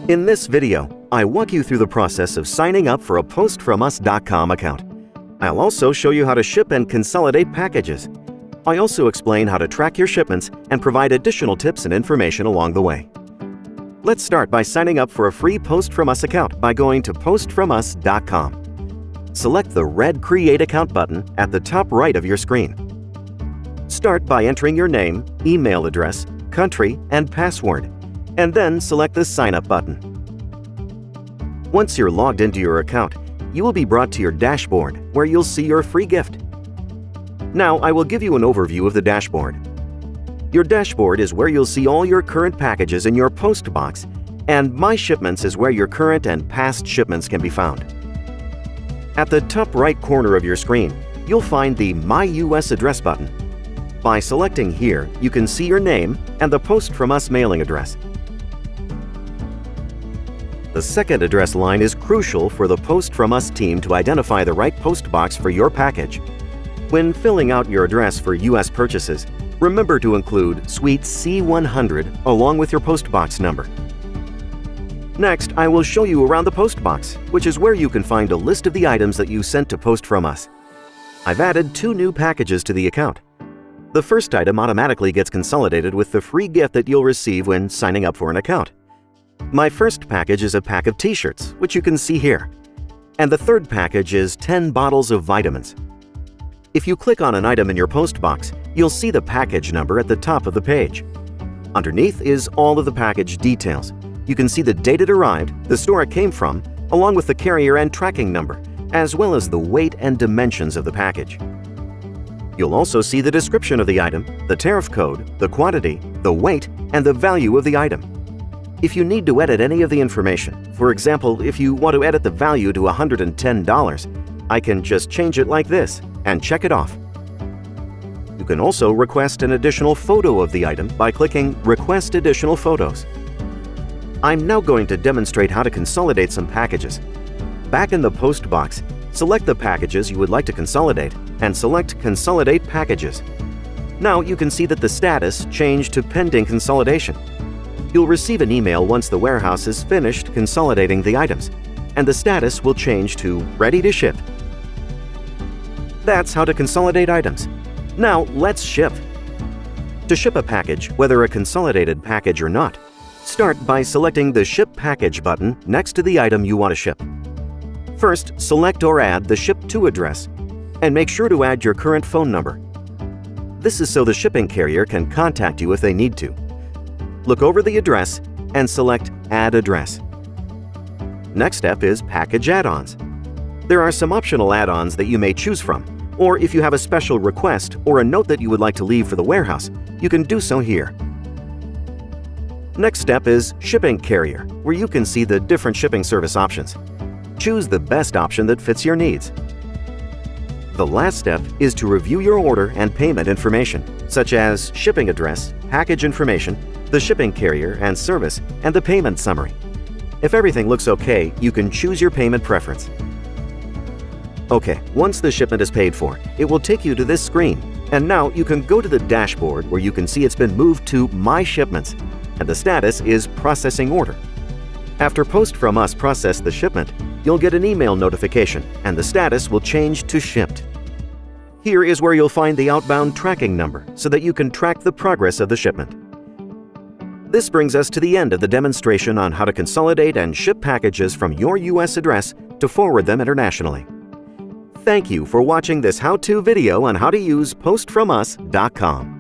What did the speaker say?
In this video, I walk you through the process of signing up for a PostFromUS.com account. I'll also show you how to ship and consolidate packages. I also explain how to track your shipments and provide additional tips and information along the way. Let's start by signing up for a free PostFromUS account by going to PostFromUS.com. Select the red Create Account button at the top right of your screen. Start by entering your name, email address, country, and password, and then select the Sign Up button. Once you're logged into your account, you will be brought to your dashboard where you'll see your free gift. Now I will give you an overview of the dashboard. Your dashboard is where you'll see all your current packages in your post box, and My Shipments is where your current and past shipments can be found. At the top right corner of your screen, you'll find the My US Address button. By selecting here, you can see your name and the PostFromUS mailing address. The second address line is crucial for the PostFromUS team to identify the right post box for your package. When filling out your address for US purchases, remember to include Suite C100 along with your post box number. Next, I will show you around the post box, which is where you can find a list of the items that you sent to PostFromUS. I've added 2 new packages to the account. The first item automatically gets consolidated with the free gift that you'll receive when signing up for an account. My first package is a pack of t-shirts, which you can see here. And the third package is 10 bottles of vitamins. If you click on an item in your post box, you'll see the package number at the top of the page. Underneath is all of the package details. You can see the date it arrived, the store it came from, along with the carrier and tracking number, as well as the weight and dimensions of the package. You'll also see the description of the item, the tariff code, the quantity, the weight, and the value of the item. If you need to edit any of the information, for example, if you want to edit the value to $110, I can just change it like this and check it off. You can also request an additional photo of the item by clicking Request Additional Photos. I'm now going to demonstrate how to consolidate some packages. Back in the post box, select the packages you would like to consolidate and select Consolidate Packages. Now you can see that the status changed to Pending Consolidation. You'll receive an email once the warehouse is finished consolidating the items, and the status will change to Ready to Ship. That's how to consolidate items. Now let's ship. To ship a package, whether a consolidated package or not, start by selecting the Ship Package button next to the item you want to ship. First, select or add the Ship To address, and make sure to add your current phone number. This is so the shipping carrier can contact you if they need to. Look over the address and select Add Address. Next step is Package Add-ons. There are some optional add-ons that you may choose from, or if you have a special request or a note that you would like to leave for the warehouse, you can do so here. Next step is Shipping Carrier, where you can see the different shipping service options. Choose the best option that fits your needs. The last step is to review your order and payment information, such as shipping address, package information, the shipping carrier and service, and the payment summary. If everything looks okay, you can choose your payment preference. Okay, once the shipment is paid for, it will take you to this screen, and now you can go to the dashboard where you can see it's been moved to My Shipments, and the status is Processing Order. After PostFromUS process the shipment, you'll get an email notification, and the status will change to Shipped. Here is where you'll find the outbound tracking number so that you can track the progress of the shipment. This brings us to the end of the demonstration on how to consolidate and ship packages from your US address to forward them internationally. Thank you for watching this how-to video on how to use PostFromUS.com.